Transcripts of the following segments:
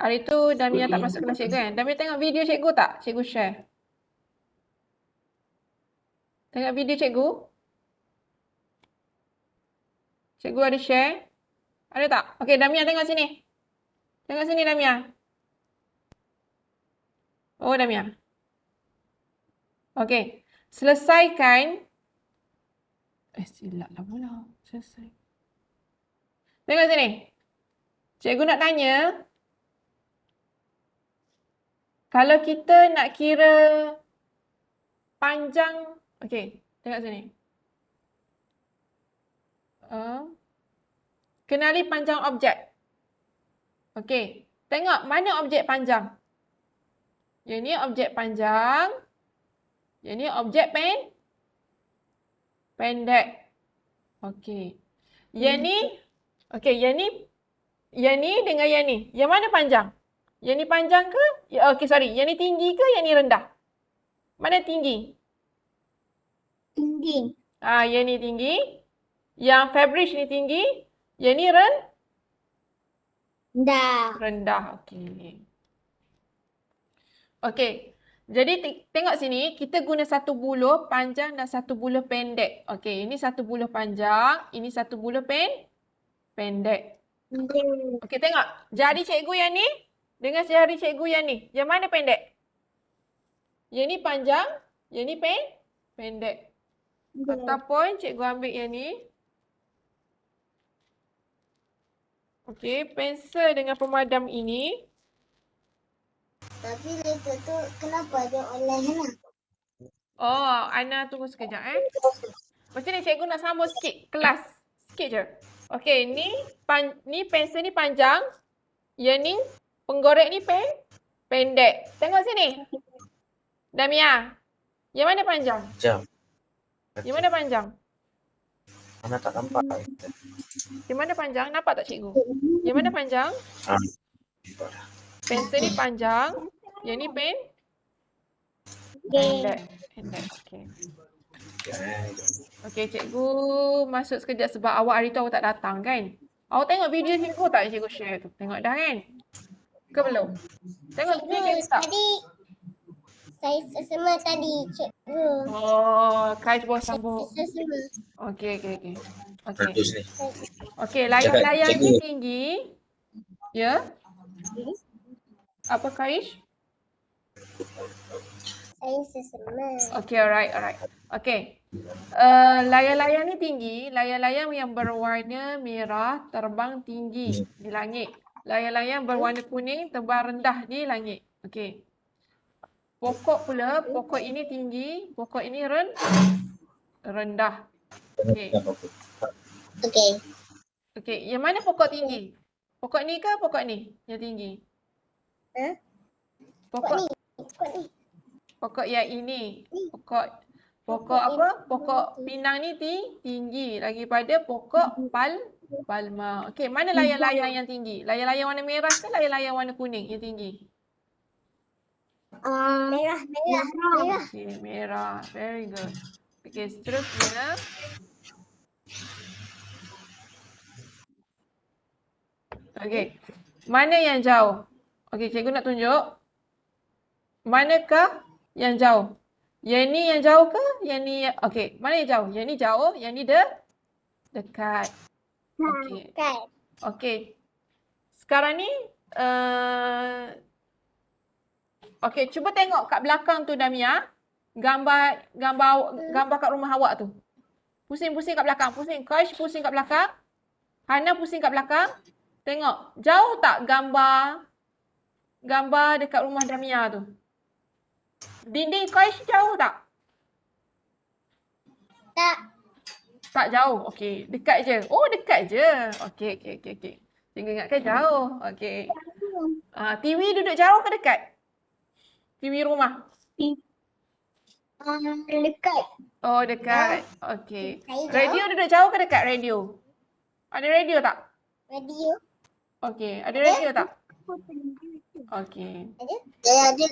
Hari tu Damia tak masuk kelas cikgu kan? Damia tengok video cikgu tak? Cikgu share. Tengok video cikgu? Cikgu ada share? Ada tak? Okey, Damia tengok sini. Tengok sini Damia. Oh, Damia. Okey. Selesaikan. Silap lah pula. Selesai. Tengok sini. Cikgu nak tanya. Kalau kita nak kira panjang. Okey, tengok sini. Kenali panjang objek. Okey, tengok mana objek panjang. Yang ni objek panjang. Yang ni objek pendek. Okey. Yang ni, okey, yang ni dengan yang ni. Yang mana panjang? Yang ni panjang ke? Okey, sorry. Yang ni tinggi ke yang ni rendah? Mana tinggi? Tinggi. Yang ni tinggi. Yang Fabrice ni tinggi. Yang ni Rendah. rendah. Okey. Okey. Jadi tengok sini, kita guna satu buluh panjang dan satu buluh pendek. Okey, ini satu buluh panjang, ini satu buluh pendek. Okey, tengok. Jari cikgu yang ni dengan jari cikgu yang ni. Yang mana pendek? Yang ni panjang, yang ni pendek. Ataupun cikgu ambil yang ni. Okey, pensel dengan pemadam ini. Tapi lepas tu kenapa ada online Hana? Oh, Ana tunggu sekejap Macam ni cikgu nak sambung sikit kelas. Sikit je. Okey, ni pensel ni panjang. Yang ni penggorek ni pendek. Tengok sini. Damia. Yang mana panjang? Jam. Yang mana panjang? Ana tak nampak. Yang mana panjang? Nampak tak cikgu? Yang mana panjang? Pensel ni panjang. Yang ni pendek. Okey. Okey, cikgu masuk sekejap sebab awak hari tu awak tak datang kan? Awak tengok video cikgu tak cikgu share tu? Tengok dah kan? Ke belum? Tengok video cikgu tak? Tadi saya sesama tadi cikgu. Oh, Kais bawah sambung. Sesama. Okey. Ratus ni. Okey, layar ni tinggi. Ya? Apa Kais? Saya sesama. Okey, alright. Okey. Layar-layar ni tinggi. Layar-layar yang berwarna merah terbang tinggi di langit. Layar-layar berwarna kuning terbang rendah di langit. Okey. Pokok pula, pokok ini tinggi, pokok ini rendah. Okey. Okey, yang mana pokok tinggi? Pokok ni ke pokok ni yang tinggi? Pokok ni. Pokok yang ini. Pokok apa? Pokok pinang ni tinggi lagi pada pokok palma. Okey, mana layar-layar yang tinggi? Layar-layar warna merah ke layar-layar warna kuning yang tinggi? Merah. Okey, merah. Very good. Okey, seterusnya. Okey. Mana yang jauh? Okey, cikgu nak tunjuk. Manakah yang jauh? Yang ni yang jauh ke? Yang ni okey, mana yang jauh? Yang ni jauh, yang ni dekat. Okey. Okey. Sekarang ni okey, cuba tengok kat belakang tu Damia. Gambar kat rumah awak tu. Pusing-pusing kat belakang. Kaish pusing kat belakang. Hana pusing kat belakang. Tengok. Jauh tak gambar dekat rumah Damia tu? Dinding Kaish jauh tak? Tak jauh. Okey. Dekat je. Oh, dekat je. Okey. Cikgu ingatkan jauh. Okey. TV duduk jauh ke dekat? TV rumah? Dekat. Oh, dekat. Okey. Radio duduk jauh ke dekat radio? Ada radio tak? Radio. Okey. Ada radio tak? Okey. Ada.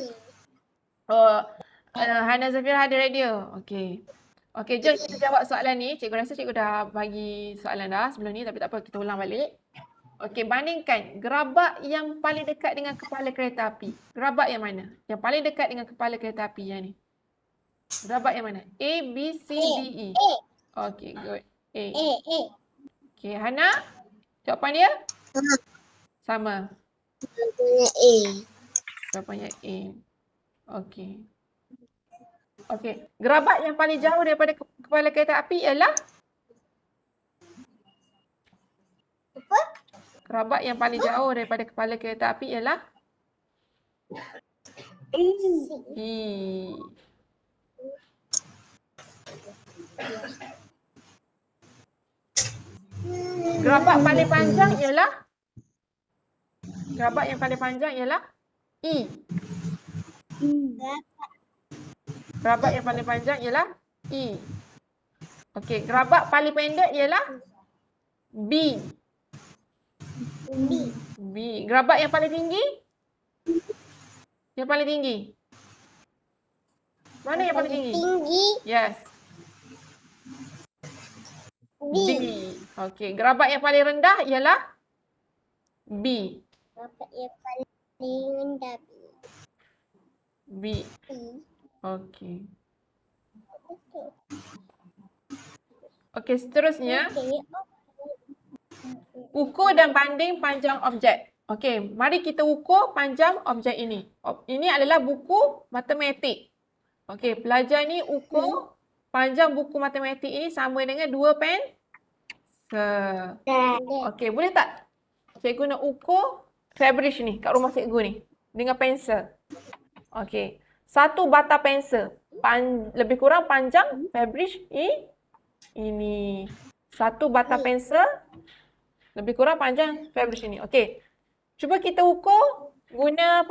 Oh, Hana Zafira ada radio. Okey. Okey, jom kita jawab soalan ni. Cikgu rasa cikgu dah bagi soalan dah sebelum ni tapi tak apa, kita ulang balik. Okey, bandingkan gerabak yang paling dekat dengan kepala kereta api. Gerabak yang mana? Yang paling dekat dengan kepala kereta api yang ni. Gerabak yang mana? A, B, C, D, E. Okey, good. A. Okey, Hana, jawapan dia? Sama. Jawapannya A. Okey. Okey, gerabak yang paling jauh daripada kepala kereta api ialah? Apa? Gerabak yang paling jauh daripada kepala kereta api ialah? E. Gerabak paling panjang ialah? Gerabak yang paling panjang ialah? E. Gerabak yang paling panjang ialah? E. Okey, gerabak paling pendek ialah? B. B. Gerabak yang paling tinggi? Yang paling tinggi? Mana yang paling tinggi? Tinggi. Yes. B. B. Okey, gerabak yang paling rendah ialah? B. Gerabak yang paling rendah. B. B. Okey. Okey, seterusnya. Ukur dan banding panjang objek. Okey, mari kita ukur panjang objek ini. Ini adalah buku matematik. Okey, pelajar ni ukur panjang buku matematik ini sama dengan 2 pensel. Okey, boleh tak cikgu nak ukur fabrish ni kat rumah cikgu ni dengan pensel. Okey, satu batang pensel lebih kurang panjang fabrish ini. Satu batang pensel lebih kurang panjang fabrish ini. Okey. Cuba kita ukur guna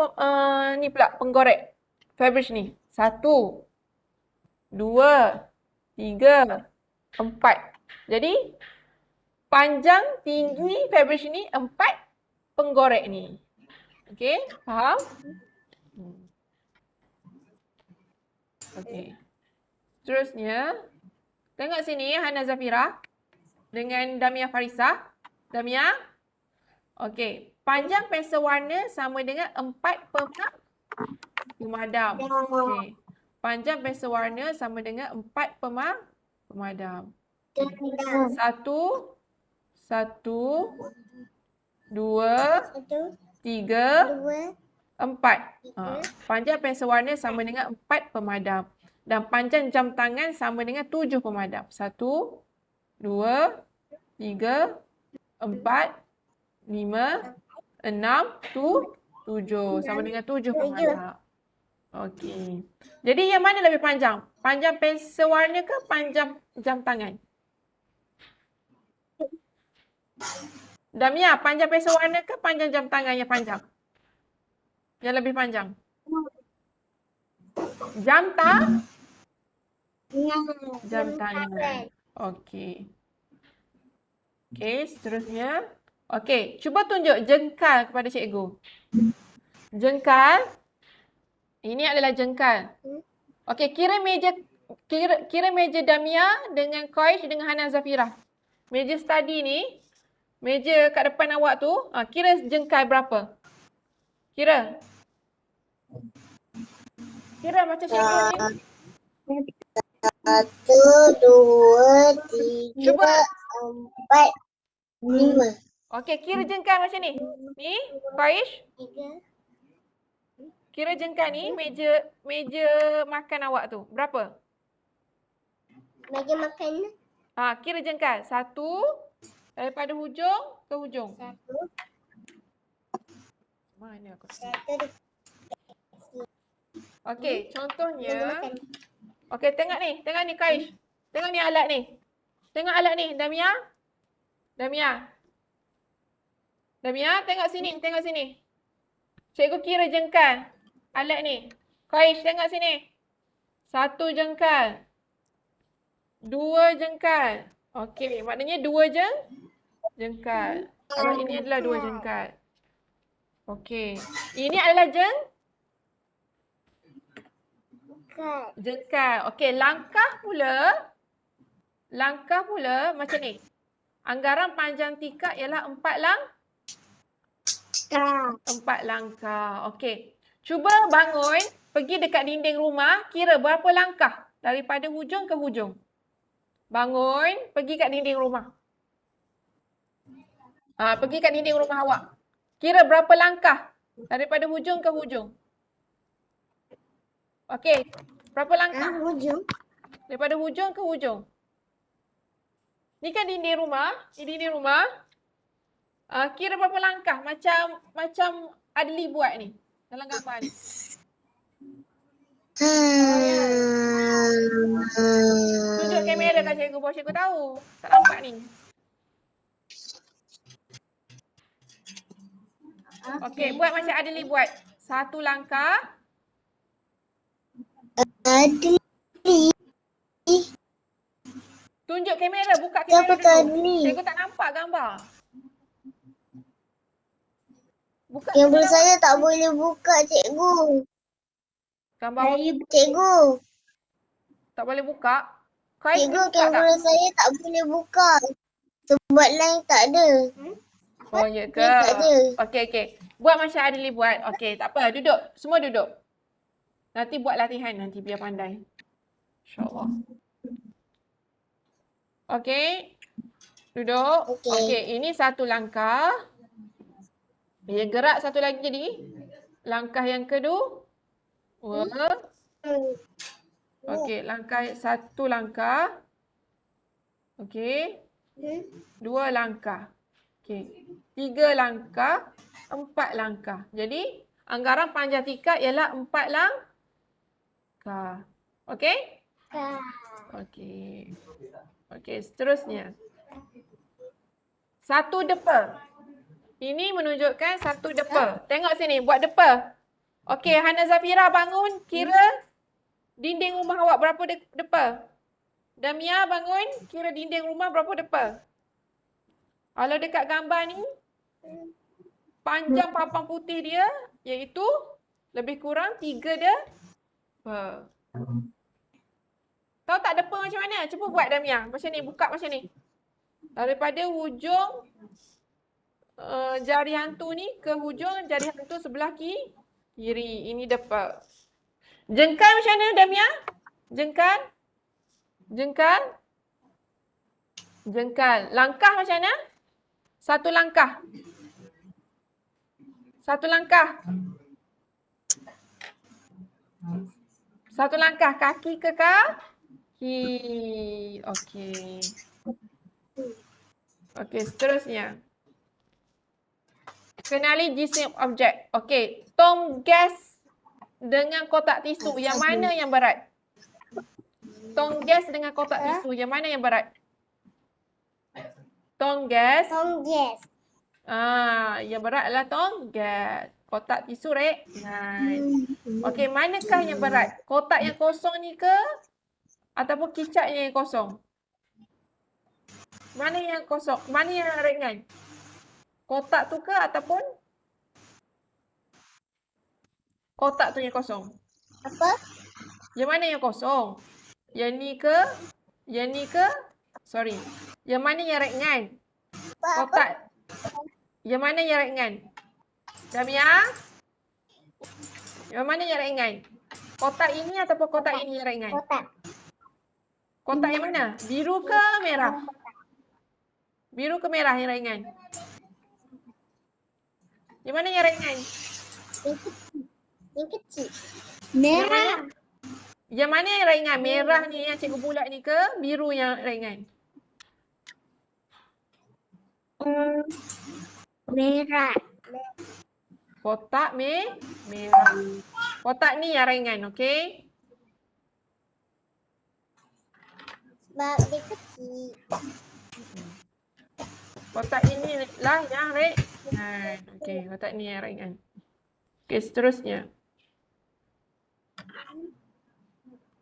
ni pula penggorek fabrish ni. 1, 2, 3, 4. Jadi panjang tinggi fabrish ni 4 penggorek ni. Okey, faham? Okey. Seterusnya, tengok sini Hana Zafira dengan Damia Farisa. Damia. Okey, panjang pensel warna sama dengan 4 pemadam. Okey. Panjang pensel warna sama dengan 4 pemadam. 1, 2, 3, 4. Panjang pensel warna sama dengan 4 pemadam. Dan panjang jam tangan sama dengan 7 pemadam. 1, 2, 3, 4, 5, 6, 7. Sama dengan 7 pemadam. Okey. Jadi yang mana lebih panjang? Panjang pensel warna ke panjang jam tangan? Damia, panjang pensel warna ke panjang jam tangan yang panjang? Yang lebih panjang? Jam tangan. Okey. Okey, seterusnya. Okey, cuba tunjuk jengkal kepada cikgu. Jengkal. Ini adalah jengkal. Okey, kira meja Damia dengan Qais dengan Hana Zafira. Meja study ni, meja kat depan awak tu, kira jengkal berapa? Kira. Kira macam cikgu ni. 1, 2, 3, Cuba. 4, 5. Okey, kira jengkal macam ni. Ni, Qais. Kira jengkal ni, meja makan awak tu. Berapa? Meja makan. Kira jengkal. 1 daripada hujung ke hujung. 1, Mana aku? 1. Okey, contohnya. Meja makan. Okey, tengok ni Qais. Tengok ni alat ni. Tengok alat ni, Damia. Damia, tengok sini. Cikgu kira jengkal alat ni. Qais, tengok sini. 1 jengkal. 2 jengkal. Okey, maknanya 2 jengkal. Alat ini adalah 2 jengkal. Okey. Ini adalah jengkal. Okey, langkah pula macam ni. Anggaran panjang tikar ialah 4 4 langkah. Okey. Cuba bangun, pergi dekat dinding rumah, kira berapa langkah daripada hujung ke hujung. Bangun, pergi kat dinding rumah. Pergi kat dinding rumah awak. Kira berapa langkah daripada hujung ke hujung. Okey. Berapa langkah? Hujung. Daripada hujung ke hujung. Ni kan dinding rumah. Ni dinding rumah. Kira berapa langkah macam Adli buat ni. Dalam gambar ni. Tunjuk kamera kat cikgu baru cikgu tahu. Tak nampak ni. Okey, buat macam Adli buat. 1 langkah. Adli. Tunjuk kamera, buka Siapa kamera tu dulu. Adli? Cikgu tak nampak gambar. Buka Kabel kamera. saya tak boleh buka, cikgu. Gambar awak Cikgu. tak boleh buka. Kais Cikgu, boleh buka tak? kabel saya tak boleh buka. Sebab line tak ada. Oh, ya ke? Tak ada. Okey. Buat macam Adli buat. Okey, tak apa. Duduk. Semua duduk. Nanti buat latihan nanti biar pandai. InsyaAllah. Okey. Duduk. Okey. Okey, ini 1 langkah. Ya, gerak satu lagi jadi. Langkah yang kedua. Okey, 1 langkah. Okey. 2 langkah. Okey. 3 langkah. 4 langkah. Jadi, anggaran panjang tingkat ialah 4 langkah. Okey? Okey. Okey, seterusnya. 1 depa. Ini menunjukkan 1 depa. Tengok sini, buat depa. Okey, Hana Zafira bangun, kira dinding rumah awak berapa depa. Damia bangun, kira dinding rumah berapa depa. Kalau dekat gambar ni, panjang papan putih dia iaitu lebih kurang 3 depa. Tahu tak depa macam mana? Cuba buat Damia. Macam ni, buka macam ni. Daripada hujung jari hantu ni ke hujung jari hantu sebelah kiri. Ini depa. Jengkal macam mana Damia? Jengkal. Langkah macam mana? 1 langkah. 1 langkah. 1 langkah. Kaki ke kaki. Okey. Okey, seterusnya. Kenali jisim objek. Okey, tong gas dengan kotak tisu. Yang mana yang berat? Tong gas dengan kotak tisu. Yang mana yang berat? Tong gas. Yang berat adalah tong gas. Kotak tisu ringan. Okey, manakah yang berat? Kotak yang kosong ni ke? Ataupun kicapnya yang kosong? Mana yang kosong? Mana yang ringan? Kotak tu ke ataupun kotak tu yang kosong? Apa? Yang mana yang kosong? Yang ni ke? Yang ni ke? Sorry. Yang mana yang ringan? Kotak. Yang mana yang ringan? Damia? Yang mana yang ringan? Kotak ini ataupun kotak ini yang ringan? Kotak yang mana? Biru ke merah? Biru ke merah yang ringan? Yang mana yang ringan? Yang kecil. Merah. Yang mana yang ringan? Merah ni yang cikgu bulat ni ke? Biru yang ringan? Merah. Kotak merah. Kotak ni yang ringan, okey? Sebab dia kecil. Kotak ini lah yang ringan. Okey, kotak ni yang ringan. Okey, seterusnya.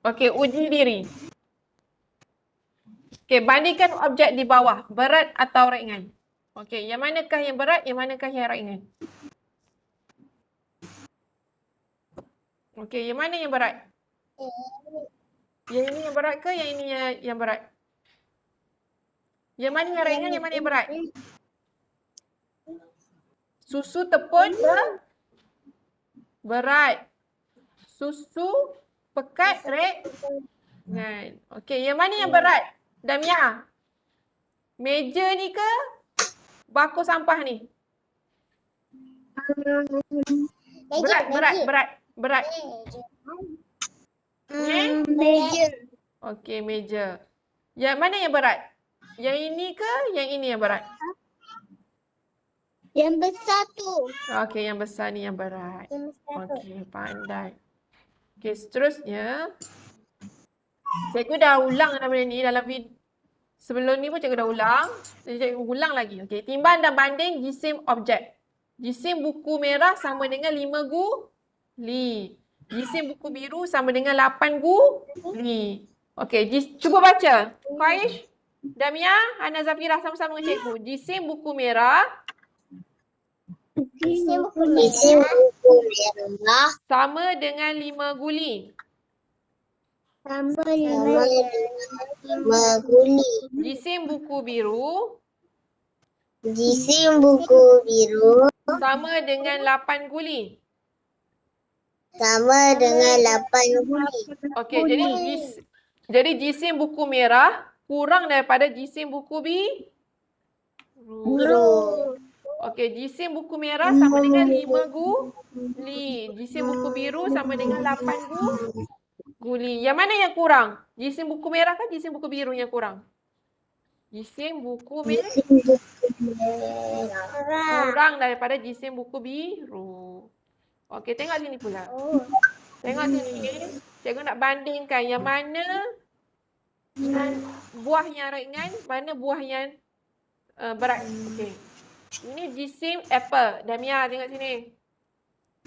Okey, uji diri. Okey, bandingkan objek di bawah. Berat atau ringan? Okey, yang manakah yang berat, yang manakah yang ringan? Okey, yang mana yang berat? Yang ini yang berat ke yang ini yang berat? Yang mana yang ringan, yang mana yang berat? Susu tepung berat. Susu pekat ringan. Okey, yang mana yang berat? Damia. Meja ni ke bako sampah ni? Berat. Meja. Okey, meja. Yang mana yang berat? Yang ini ke yang ini yang berat? Yang besar tu. Okey, yang besar ni yang berat. Yang besar tu. Okey, pandai. Okey, seterusnya. Cikgu dah ulang dalam benda ni dalam video. Sebelum ni pun cikgu dah ulang. Jadi cikgu ulang lagi. Okey, timbang dan banding jisim objek. Jisim buku merah sama dengan 5 guli. Jisim buku biru sama dengan 8 guli. Okey, cuba baca. Faiz, Damia, Hana Zafirah sama-sama dengan cikgu. Jisim buku merah Jisim buku merah. sama dengan 5 guli. Sama dengan 5 guli. Jisim buku biru Jisim buku biru sama dengan 8 guli. sama dengan 8 guli. Okey, jadi jisim buku merah kurang daripada jisim buku biru. Okey, jisim buku merah sama dengan 5 guli. Jisim buku biru sama dengan 8 guli. Yang mana yang kurang? Jisim buku merah kan jisim buku biru yang kurang? Jisim buku merah kurang daripada jisim buku biru. Okey, tengok sini pula. Tengok sini. Cikgu nak bandingkan yang mana buah yang ringan, mana buah yang berat. Okey. Ini jisim apple. Damia, tengok sini.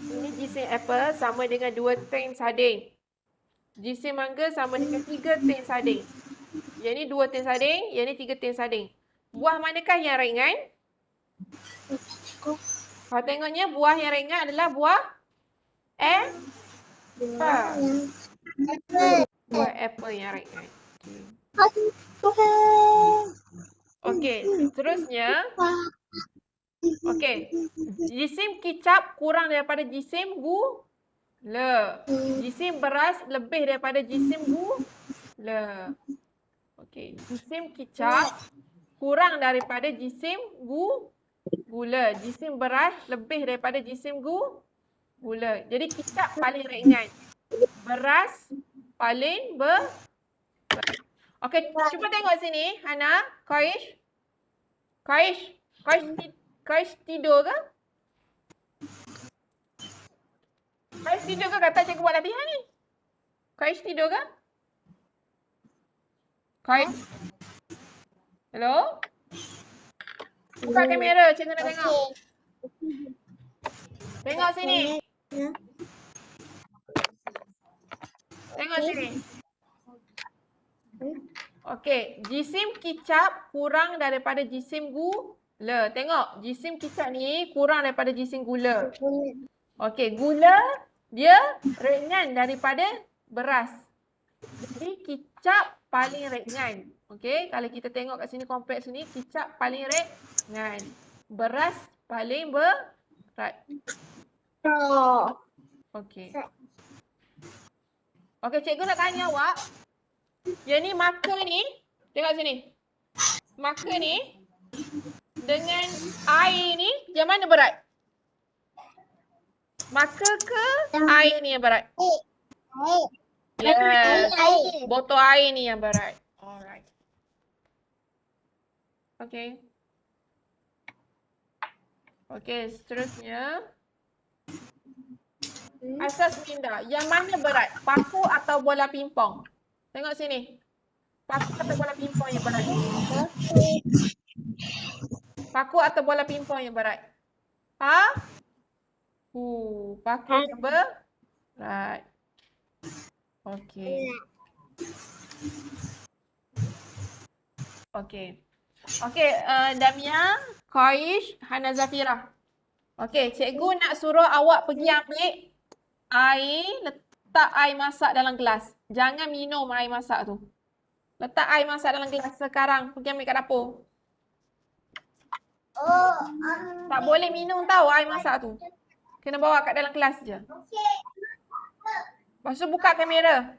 Ini jisim apple sama dengan 2 tin sardin. Jisim mangga sama dengan 3 tin sardin. Yang ni 2 tin sardin, yang ni 3 tin sardin. Buah manakah yang ringan? Kalau tengoknya buah yang ringan adalah buah apple. Buah apple yang ringan. Okey, seterusnya. Okey, jisim kicap kurang daripada jisim gula. Jisim beras lebih daripada jisim gula. Okey, jisim kicap kurang daripada jisim gula. Jisim beras lebih daripada jisim gula. Jadi kicap paling ringan. Beras paling berat. Okey, cuba tengok sini, Hana, Kaish tidur ke? Kaish tidur ke? Kata cikgu buat latihan ni. Kaish tidur ke? Kaish? Hello? Buka kamera, cikgu nak tengok. Tengok sini. Tengok sini. Okey, jisim kicap kurang daripada jisim gula. Tengok, jisim kicap ni kurang daripada jisim gula. Okey, gula dia ringan daripada beras. Jadi kicap paling ringan. Okey, kalau kita tengok kat sini kompleks ni, kicap paling ringan. Beras paling berat. Okey. Okey, cikgu nak tanya awak. Yang ni marker ni, tengok sini. Marker ni dengan air ni, yang mana berat? Marker ke air ni yang berat? Yes. Botol air ni yang berat. Alright. Okey. Okey, seterusnya. Asas minda. Yang mana berat? Paku atau bola pingpong? Tengok sini. Paku atau bola pingpong yang berat? Paku atau bola pingpong yang berat? Paku yang berat. Okey. Okey. Okey, Damia, Kaish, Hana Zafirah. Okey, cikgu nak suruh awak pergi ambil air, letak air masak dalam gelas. Jangan minum air masak tu. Letak air masak dalam gelas sekarang. Pergi ambil kat dapur. Oh, Tak boleh minum tahu air masak tu. Kena bawa kat dalam kelas je. Lepas tu buka kamera.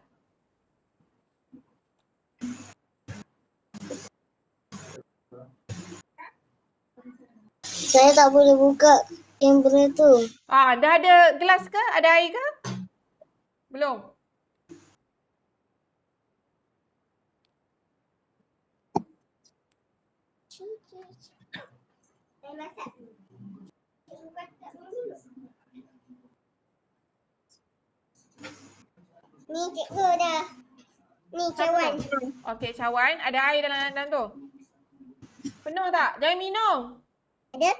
saya tak boleh buka kamera tu. Dah ada gelas ke? Ada air ke? Belum. Ni cikgu dah. Ni cawan. Okey, cawan. Ada air dalam tu. Penuh tak? Jangan minum. Ada?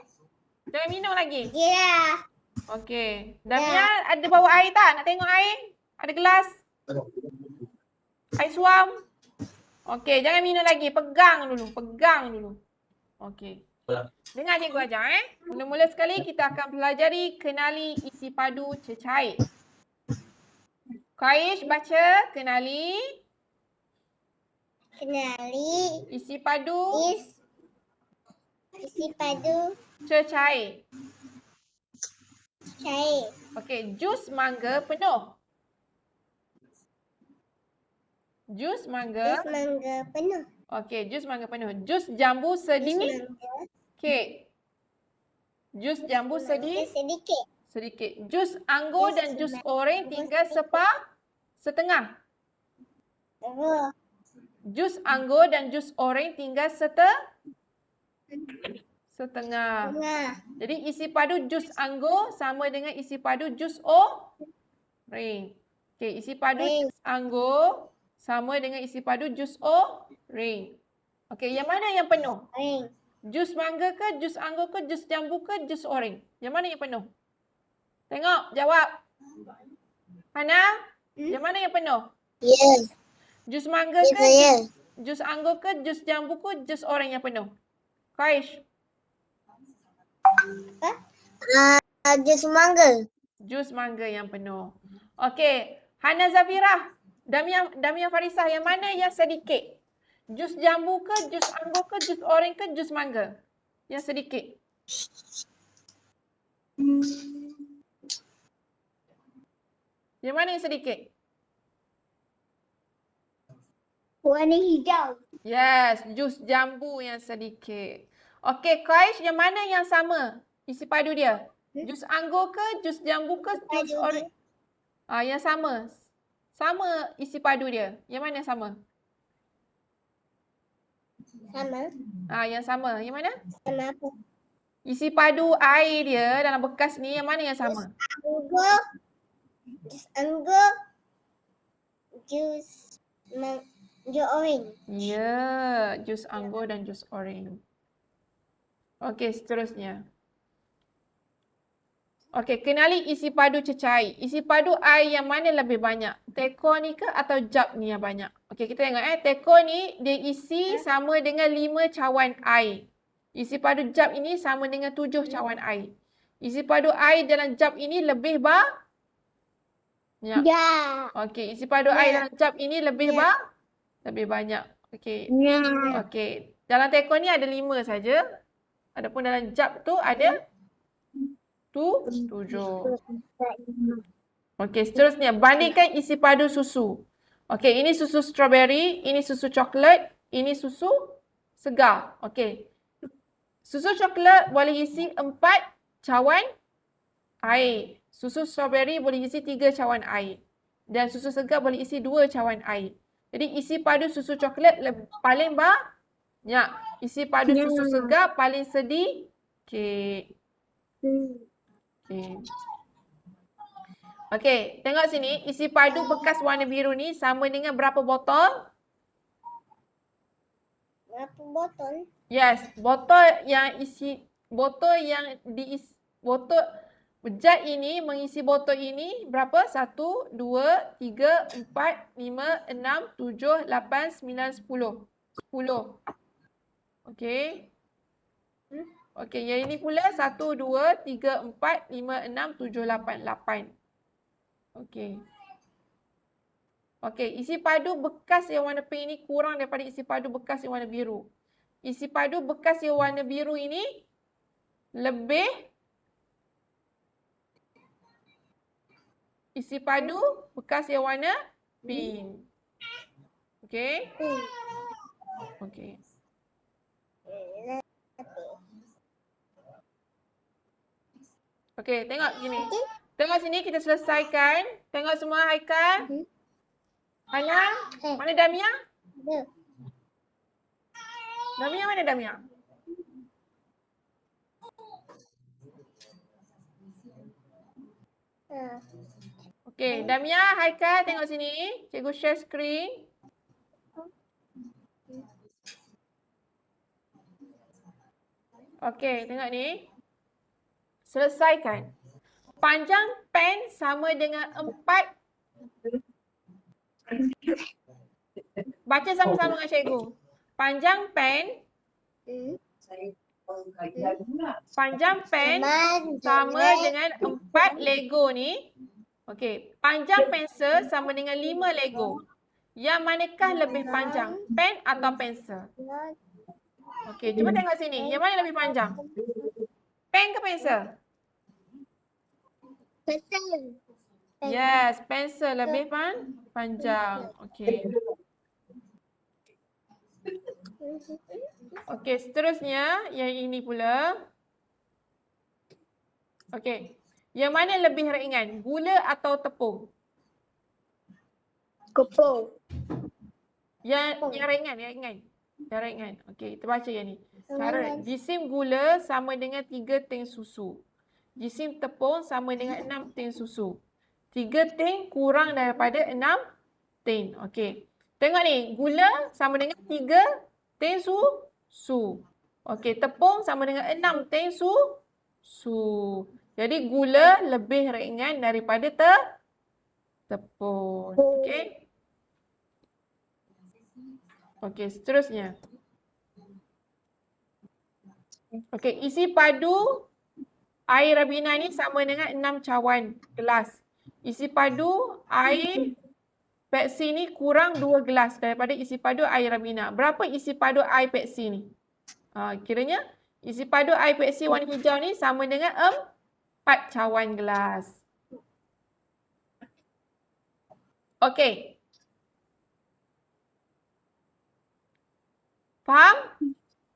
Jangan minum lagi. Ya. Okey. Damia ada bawa air tak? Nak tengok air? Ada gelas? Air suam? Okey, jangan minum lagi. Pegang dulu. Pegang dulu. Okey. Dengar cikgu ajar Mula-mula sekali kita akan pelajari kenali isi padu cecair. Qaish baca kenali Kenali isi padu isi padu cecair. cair. Okey, jus mangga penuh. Jus mangga. Jus mangga penuh. Okey, jus mangga penuh. Jus jambu Jus sedikit. mangga Jus jambu sedikit. sedikit. Jus anggur Jus dan jus mangga oranye tinggal setengah. Oh, Jus anggur dan jus oranye tinggal setengah. tengah. Jadi isi padu jus anggur sama dengan isi padu jus oranye. Okey, isi padu Oranye. jus anggur sama dengan isi padu jus oranye. Okey, yang mana yang penuh? Orange. Jus mangga ke, jus anggur ke, jus jambu ke, jus oranye? Yang mana yang penuh? Tengok, jawab. Hana, yang mana yang penuh? Yes. Jus mangga Ya ke, saya. jus anggur ke, jus jambu ke, jus oranye yang penuh? Qaish, Jus mangga. jus mangga yang penuh. Okey, Hana Zafirah, Damia Farisah, yang mana yang sedikit? Jus jambu ke, jus anggur ke, jus oranye ke, jus mangga? Yang sedikit. Yang mana yang sedikit? Warna hijau. Yes, jus jambu yang sedikit. Okey, Qaish, yang mana yang sama isi padu dia? Jus anggur ke, jus jambu ke, jus Padu oranye? Yang sama. Sama isi padu dia. Yang mana yang sama? Sama. Yang sama. Yang mana? Sama apa? Isi padu air dia dalam bekas ni yang mana yang sama? Anggur. Jus anggur. Jus orange. Ya, jus anggur dan jus oranye. Okey, seterusnya. Okey, kenali isi padu cecair. Isi padu air yang mana lebih banyak? Teko ni ke atau jug ni yang banyak? Okey, kita tengok Teko ni dia isi sama dengan 5 cawan air. Isi padu jug ini sama dengan 7 cawan air. Isi padu air dalam jug ini lebih banyak. Ya. Okey, isi padu air dalam jug ini lebih banyak. Okey. Ya. Okey. Dalam teko ni ada 5 saja. Adapun dalam jug tu ada 7. Okey, seterusnya bandingkan isi padu susu. Okey, ini susu strawberry, ini susu coklat, ini susu segar. Okey. Susu coklat boleh isi 4 cawan air. Susu strawberry boleh isi 3 cawan air. Dan susu segar boleh isi 2 cawan air. Jadi isi padu susu coklat paling banyak. Isi padu susu segar paling sedikit. Okey, tengok sini. Isi padu bekas warna biru ni sama dengan berapa botol? Berapa botol? Yes, botol yang diisi botol jug ini mengisi botol ini berapa? 1, 2, 3, 4, 5, 6, 7, 8, 9, 10. 10. Okey. Okey, yang ini pula 1, 2, 3, 4, 5, 6, 7, 8. 8. Okey. Okey, isi padu bekas yang warna pink ini kurang daripada isi padu bekas yang warna biru. Isi padu bekas yang warna biru ini lebih isi padu bekas yang warna pink. Okey? Okey. Okey, tengok gini. Tengok sini kita selesaikan. Tengok semua Haikal. Hana, mana Damia? Damia mana Damia? Okey, Damia, Haikal tengok sini. Cikgu share screen. Okey, tengok ni. Selesaikan. Panjang pen sama dengan 4. Baca sama-sama dengan cikgu. Panjang pen sama dengan 4 Lego ni. Okey, panjang pensel sama dengan 5 Lego. Yang manakah lebih panjang? Pen atau pensel? Okey, cuba tengok sini. Yang mana lebih panjang? Pen ke pensel? Yes, pensel lebih panjang. Okey. Okey, seterusnya yang ini pula. Okey. Yang mana lebih ringan? Gula atau tepung? Kopong. Yang ringan, yang ringan. Yang ringan. Okey, kita baca yang ni. Cara jisim gula sama dengan 3 tin susu. Jisim tepung sama dengan 6 tin susu. 3 tin kurang daripada 6 tin. Okey. Tengok ni, gula sama dengan 3 tin susu. Okey, tepung sama dengan 6 tin susu. Jadi gula lebih ringan daripada tepung. Okey. Okey, seterusnya. Okey, isi padu air Rabina ni sama dengan 6 cawan gelas. Isi padu air Pepsi ni kurang 2 gelas daripada isi padu air Rabina. Berapa isi padu air Pepsi ni? Kiranya isi padu air Pepsi warna hijau ni sama dengan 4 cawan gelas. Okey. Faham?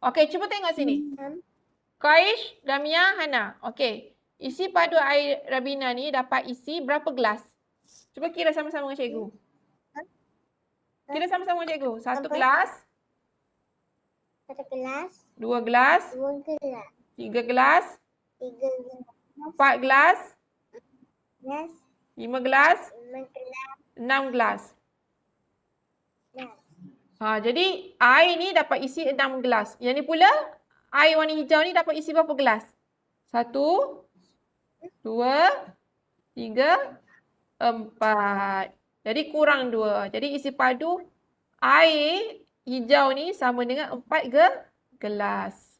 Okey, cuba tengok sini. Qaish, Damia, Hana. Okey. Isi padu air Rabina ni dapat isi berapa gelas? Cuba kira sama-sama dengan cikgu. Kira sama-sama dengan cikgu. 1 gelas. 1 gelas. 2 gelas. 2 gelas. 3 gelas. 3 gelas. 4 gelas. Gelas. 5 gelas. 5 gelas. 6 gelas. Gelas. Jadi air ni dapat isi 6 gelas. Yang ni pula air warna hijau ni dapat isi berapa gelas? 1, 2, 3, 4. Jadi kurang 2. Jadi isi padu air hijau ni sama dengan 4 gelas.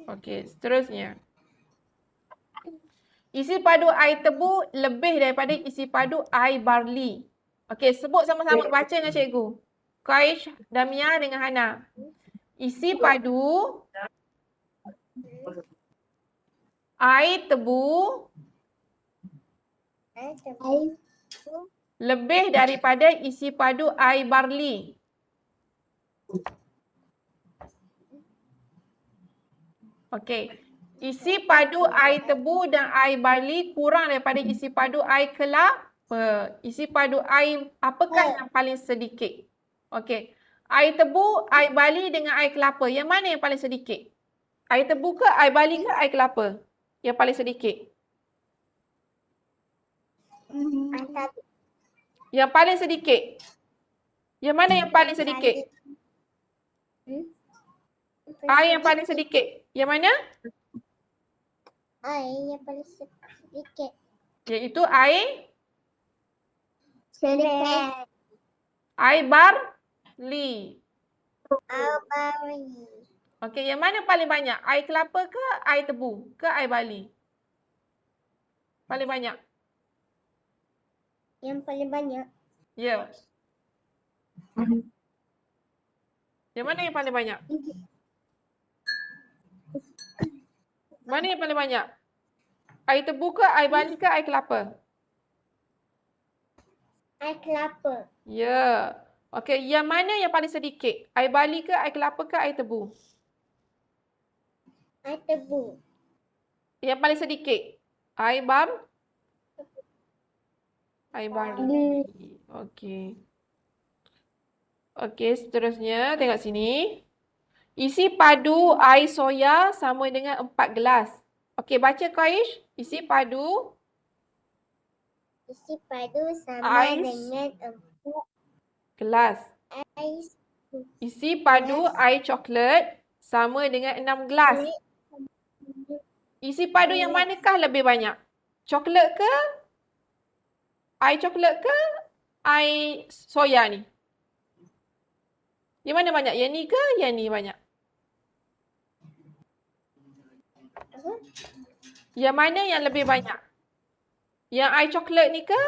Okey, seterusnya. Isi padu air tebu lebih daripada isi padu air barley. Okey, sebut sama-sama baca dengan cikgu. Qaish, Damia dengan Hana. Isi padu air tebu lebih daripada isi padu air barley. Okey. Isi padu air tebu dan air barley kurang daripada isi padu air kelapa. Isi padu air apakah yang paling sedikit? Okey. Air tebu, air barley dengan air kelapa. Yang mana yang paling sedikit? Air tebu ke, air barley ke, air kelapa? Yang paling sedikit. Yang paling sedikit. Yang mana yang paling sedikit? Air yang paling sedikit. Yang mana? Air yang paling sedikit. Iaitu air? Sedikit. Air barley. Air barley. Okey, yang mana paling banyak? Air kelapa ke air tebu? Ke air barley? Paling banyak? Yang paling banyak. Ya. Yang mana yang paling banyak? Mana yang paling banyak? Air tebu ke, air barli ke, air kelapa? Air kelapa. Ya. Okey, yang mana yang paling sedikit? Air barli ke, air kelapa ke, air tebu? Air tebu. Yang paling sedikit? Air barli. Okey. Okey, seterusnya tengok sini. Isi padu air soya sama dengan 4 gelas. Okey, baca Qaish. Isi padu Isi padu sama Ais. dengan 4 gelas. ais. Isi padu air coklat sama dengan 6 gelas. Isi padu yang manakah lebih banyak? Coklat ke? Air coklat ke? Air soya ni? Yang mana banyak? Yang ni ke? Yang ni banyak? Yang mana yang lebih banyak? Yang air coklat ni ke?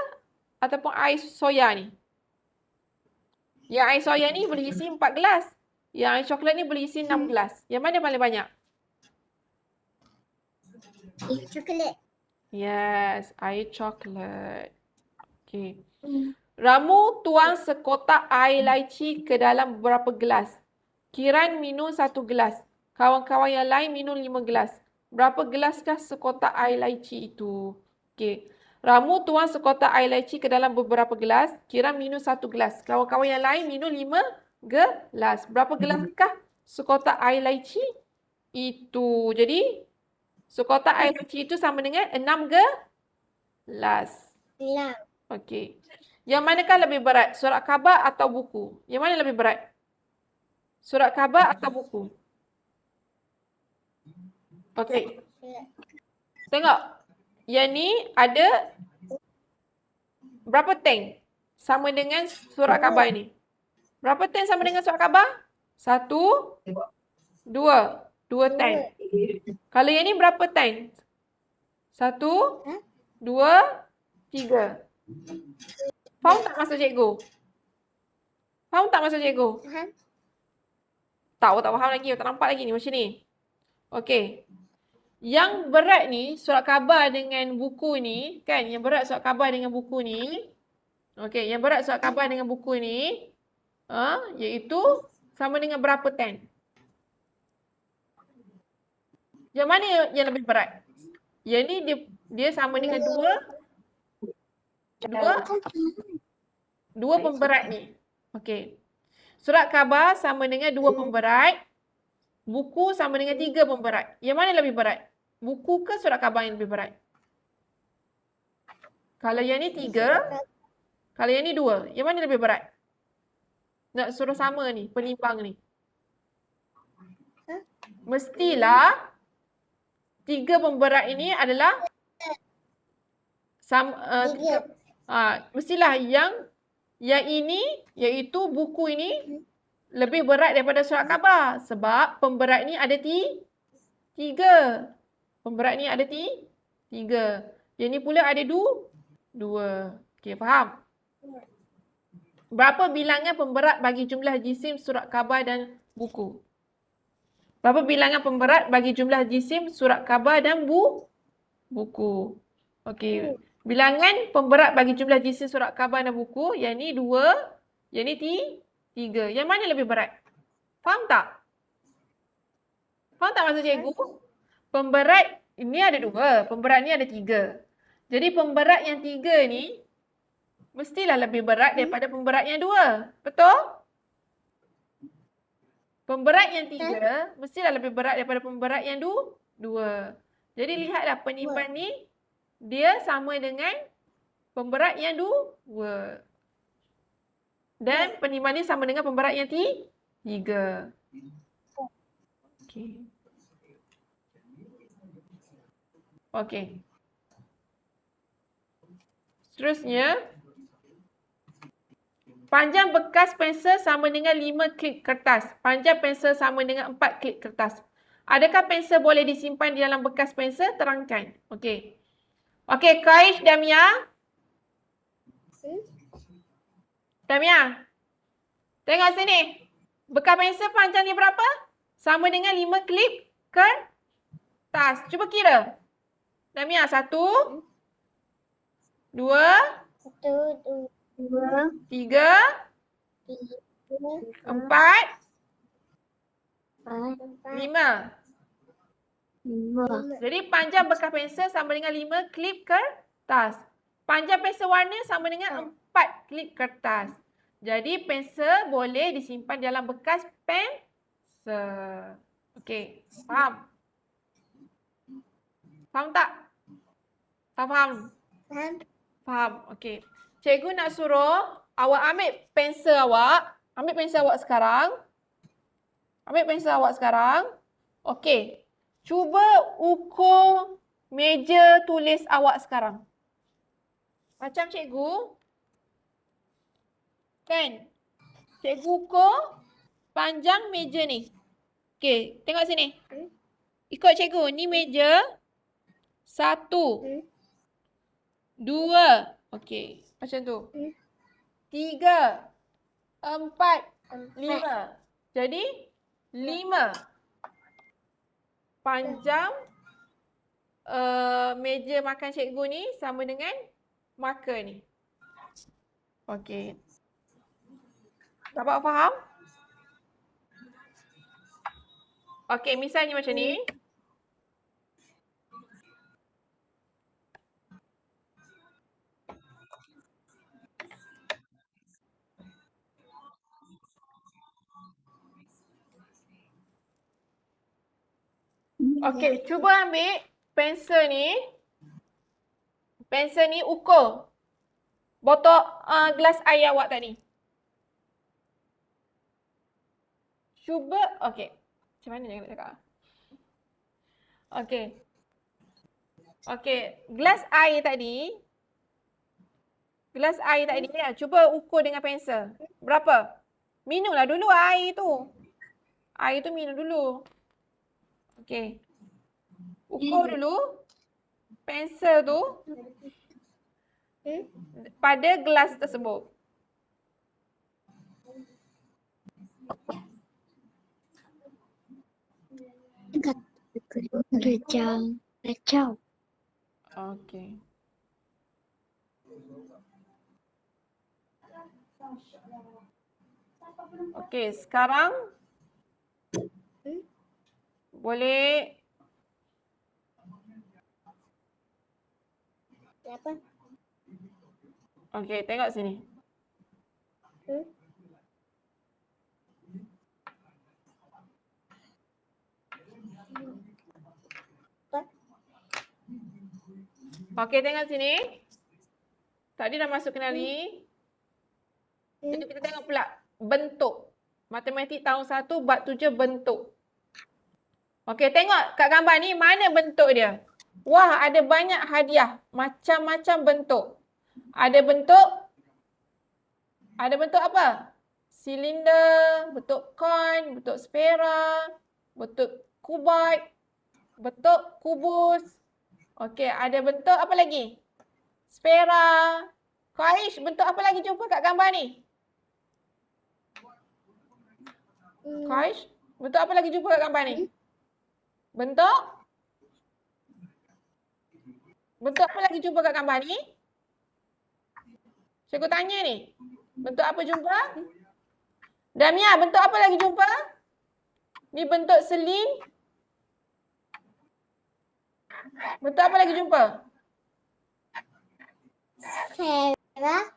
Ataupun air soya ni? Yang air soya ni boleh isi 4 gelas. Yang air coklat ni boleh isi 6 gelas. Yang mana paling banyak? Air coklat. Yes, air coklat. Okey. Ramu tuang sekotak air laici ke dalam beberapa gelas. Kiran minum 1 gelas. Kawan-kawan yang lain minum 5 gelas. Berapa gelaskah sekotak air laici itu? Okey. Ramu tuang sekotak air laici ke dalam beberapa gelas. Kiran minum 1 gelas. Kawan-kawan yang lain minum 5 gelas. Berapa gelaskah sekotak air laici itu? Jadi, sekotak air laici itu sama dengan 6 gelas. Gelas. Okey. Yang manakah lebih berat? Surat khabar atau buku? Yang mana lebih berat? Surat khabar atau buku? Okey. Tengok. Yang ni ada berapa tank? Sama dengan surat khabar ni. Berapa tank sama dengan surat khabar? 1, 2. 2 tank. Kalau yang ni berapa tank? 1, 2, 3. Faham tak maksud cikgu? Faham tak maksud cikgu? Faham? Tak faham lagi. Tak nampak lagi ni macam ni. Okey. Yang berat ni, surat khabar dengan buku ni, kan? Yang berat surat khabar dengan buku ni. Okey, yang berat surat khabar dengan buku ni, iaitu sama dengan berapa tan? Yang mana yang lebih berat? Yang ni dia sama dengan dua pemberat ni. Okey. Surat khabar sama dengan 2 pemberat. Buku sama dengan 3 pemberat. Yang mana lebih berat? Buku ke surat khabar yang lebih berat? Kalau yang ni 3, kalau yang ni 2, yang mana lebih berat? Nak suruh sama ni, penimbang ni. Mestilah 3 pemberat ini adalah mestilah yang ini, iaitu buku ini lebih berat daripada surat khabar. Sebab pemberat ni ada 3. Pemberat ni ada 3. Yang ni pula ada 2. Okey, faham? Berapa bilangan pemberat bagi jumlah jisim surat khabar dan buku? Berapa bilangan pemberat bagi jumlah jisim surat khabar dan buku? Okey. Bilangan pemberat bagi jumlah jisim surat khabar dan buku, yang ni 2, yang ni 3. Yang mana lebih berat? Faham tak? Faham tak maksud cikgu? Pemberat ini ada 2, pemberat ni ada 3. Jadi pemberat yang 3 ni mestilah lebih berat daripada pemberat yang 2. Betul? Pemberat yang 3 mestilah lebih berat daripada pemberat yang 2. Jadi lihatlah penimbang ni dia sama dengan pemberat yang 2. Dan penimbang ni sama dengan pemberat yang 3. Okey. Okey. Seterusnya, panjang bekas pensel sama dengan 5 klip kertas. Panjang pensel sama dengan 4 klip kertas. Adakah pensel boleh disimpan di dalam bekas pensel? Terangkan. Okey. Okey, Qaish, Damia. Damia. Tengok sini. Bekas pensel panjang dia berapa? Sama dengan 5 klip kertas. Cuba kira. Damia, 1, 2, 1, 2, 3, 3, 4, 4, 5. 5. Jadi panjang bekas pensel sama dengan 5 klip kertas. Panjang pensel warna sama dengan 4 klip kertas. Jadi pensel boleh disimpan dalam bekas pensel. Okey, faham? Faham tak? Faham? Faham. Okey. Cikgu nak suruh awak ambil pensel awak. Ambil pensel awak sekarang. Ambil pensel awak sekarang. Okey. Cuba ukur meja tulis awak sekarang. Macam cikgu. Kan? Cikgu ukur panjang meja ni. Okey, tengok sini. Ikut cikgu. Ni meja. 1, 2. Okey, macam tu. 3, 4, 5. Jadi 5. Panjang meja makan cikgu ni sama dengan marker ni. Okey. Dapat faham? Okey, misalnya macam ni. Okey, cuba ambil pensel ni. Pensel ni ukur botol gelas air awak tadi. Cuba, okey. Macam mana nak cakap? Okey. Okey, gelas air tadi. Gelas air tadi ya, cuba ukur dengan pensel. Berapa? Minumlah dulu air tu. Air tu minum dulu. Okey. Ukur dulu pensel tu pada gelas tersebut. Kacau. Okey. Okey, sekarang boleh Apa? okey, tengok sini. Okey, tengok sini. Tadi dah masuk kenali. Jadi kita tengok pula bentuk. Matematik tahun 1 bab 7 bentuk. Okey, tengok kat gambar ni mana bentuk dia. Wah, ada banyak hadiah. Macam-macam bentuk. Ada bentuk apa? Silinder, bentuk coin, bentuk spera, bentuk kuboid, bentuk kubus. Okey, ada bentuk apa lagi? Spera. Kaish, bentuk apa lagi jumpa kat gambar ni? Kaish, bentuk apa lagi jumpa kat gambar ni? Bentuk? Bentuk apa lagi jumpa kat gambar ni? Cikgu tanya ni. Bentuk apa jumpa? Damia, bentuk apa lagi jumpa? Ni bentuk selin. Bentuk apa lagi jumpa? Vera ada.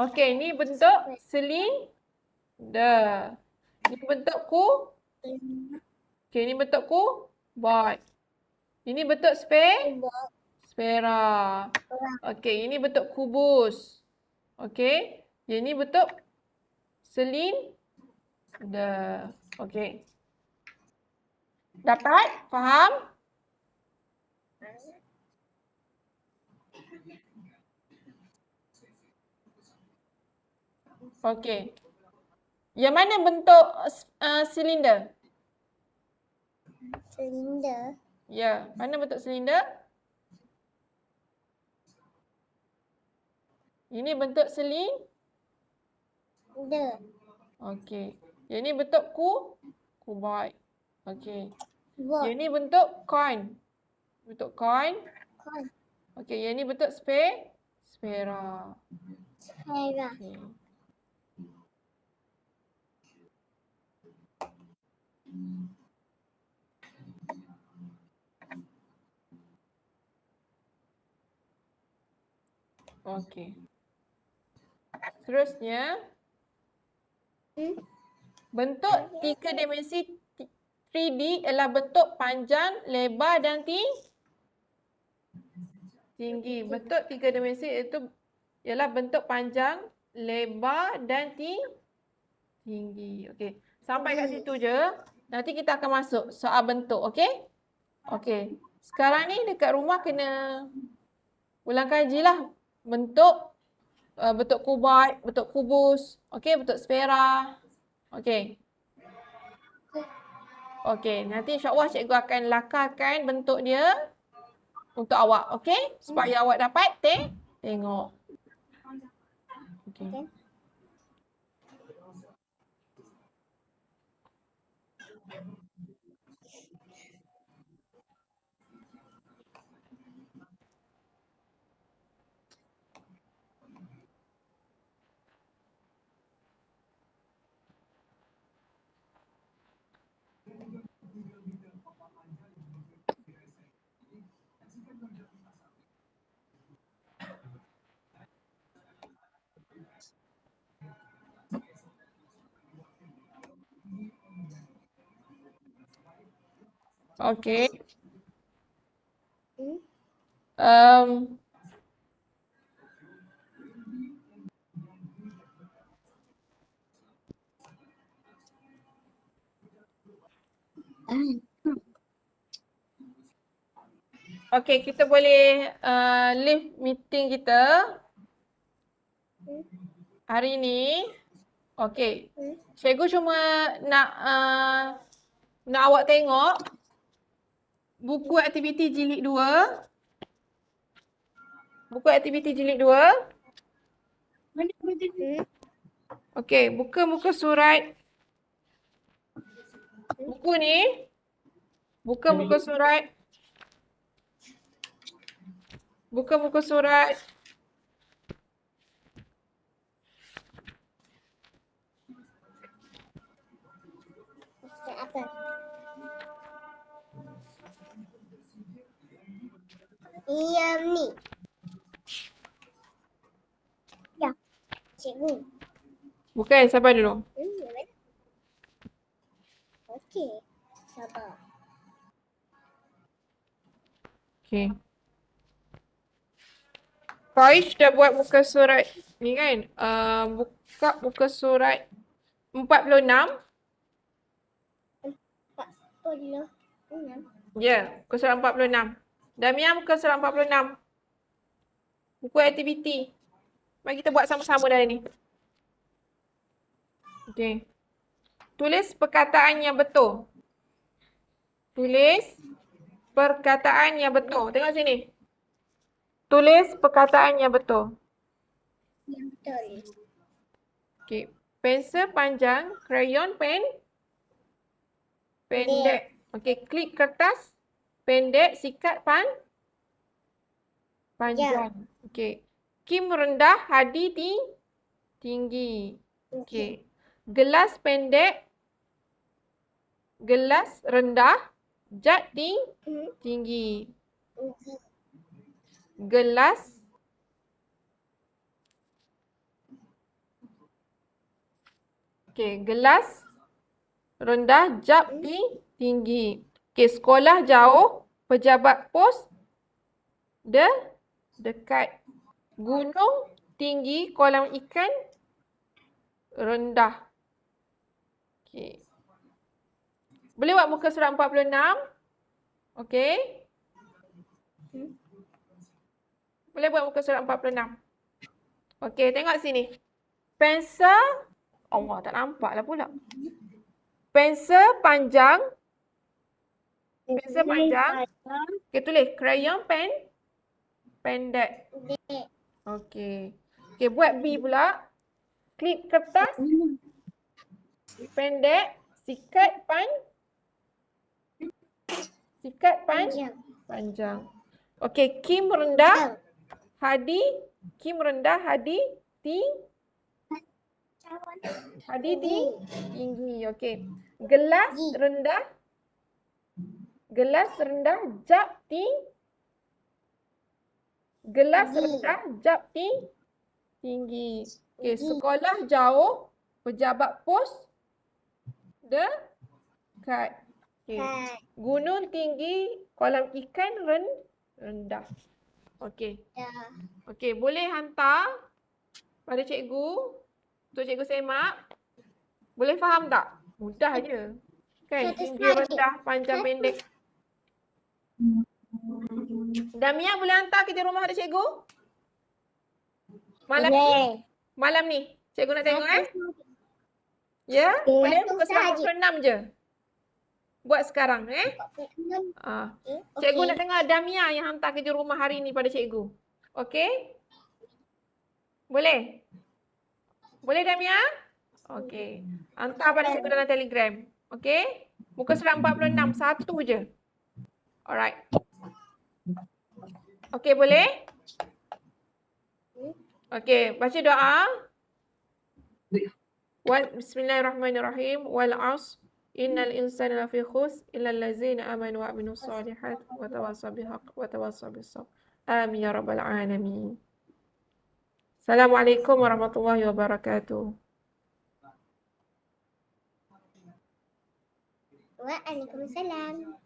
Okey, ni bentuk silinder. Ni bentuk okey, ni bentuk kuboid. Ini bentuk spera. Okey, ini bentuk kubus. Okey, ini bentuk silinder. Okey. Dapat? Faham? Okey. Yang mana bentuk silinder? Silinder. Ya, mana bentuk silinder? Ini bentuk The. Okey. Yang ni bentuk kuboid. Okey. Board. Yang ni bentuk coin. Bentuk coin. Coin. Okey, yang ni bentuk sfera. Sfera. Okey. Okey. Seterusnya, bentuk tiga dimensi 3D ialah bentuk panjang, lebar dan tinggi. Bentuk tiga dimensi itu ialah bentuk panjang, lebar dan tinggi. Okey. Sampai kat situ je. Nanti kita akan masuk soal bentuk. Okey? Okey. Sekarang ni dekat rumah kena ulang kajilah bentuk bentuk kuboid, bentuk kubus, okey, bentuk sfera. Okey. Okey, nanti insya-Allah cikgu akan lakarkan bentuk dia untuk awak, okey? Supaya awak dapat tengok. Okey. Okey. Okey, kita boleh leave meeting kita hari ni. Okey. Cikgu cuma nak awak tengok buku aktiviti jilid 2. Buku aktiviti jilid 2. Okey, buka muka surat. Buku ni. Buka muka surat. Buka muka surat. Apa? Ni. Ya. Cikgu. Bukan, sabar dulu. Okey. Sabar. Okey. Faiz dah buat muka surat ni kan? Buka muka surat 46. Ya, muka surat 46. Damian muka surat 46. Buku aktiviti. Mari kita buat sama-sama dari ni. Okey. Tulis perkataan yang betul. Tulis perkataan yang betul. Tengok sini. Tulis perkataan yang betul. Yang betul. Okey. Pensel panjang, krayon pendek. Okey, klip kertas pendek, sikat panjang. Okey. Kim rendah, Hadi tinggi. Okey. Gelas pendek, gelas rendah, Jad tinggi. Gelas gelas rendah, Jad tinggi. Okey, sekolah jauh, pejabat pos dekat. Gunung tinggi, kolam ikan rendah. Okey. Boleh buat muka surat 46? Okey. Boleh buat muka surat 46. Okey, tengok sini. Pensel, Allah tak nampak lah pula. Pensel panjang. Pensel panjang. Okey, tulis krayon pendek. Okey. Okey, buat B pula. Klip kertas pendek, sikat Panjang. panjang. Okey, Kim rendah, Hadi tinggi. Okey. Gelas rendah, jap tinggi. Okey, sekolah jauh, pejabat pos dekat. Okey. Gunung tinggi, kolam ikan rendah. Okey. Okey, boleh hantar pada cikgu untuk cikgu semak. Boleh faham tak? Mudah je. Kan? Satu Tinggi, slide je. rendah, panjang, pendek. Damia boleh hantar kerja rumah pada cikgu? Malam ni. Cikgu nak tengok Ya? Boleh? Muka surat 46 je. Buat sekarang Cikgu nak dengar Damia yang hantar kerja rumah hari ni pada cikgu. Okey? Boleh? Boleh Damia? Okey. Hantar pada cikgu dalam Telegram. Okey? Muka surat 46, satu je. Alright. Okey, boleh? Okey, baca doa. Bismillahirrahmanirrahim. Wal 'asr. Innal insana lafi khusr illa allazina amanu wa amilus solihat wa tawassaw bil haqq wa tawassaw bis sabr. Amin ya rabbal alamin. Assalamualaikum warahmatullahi wabarakatuh. Waalaikumsalam.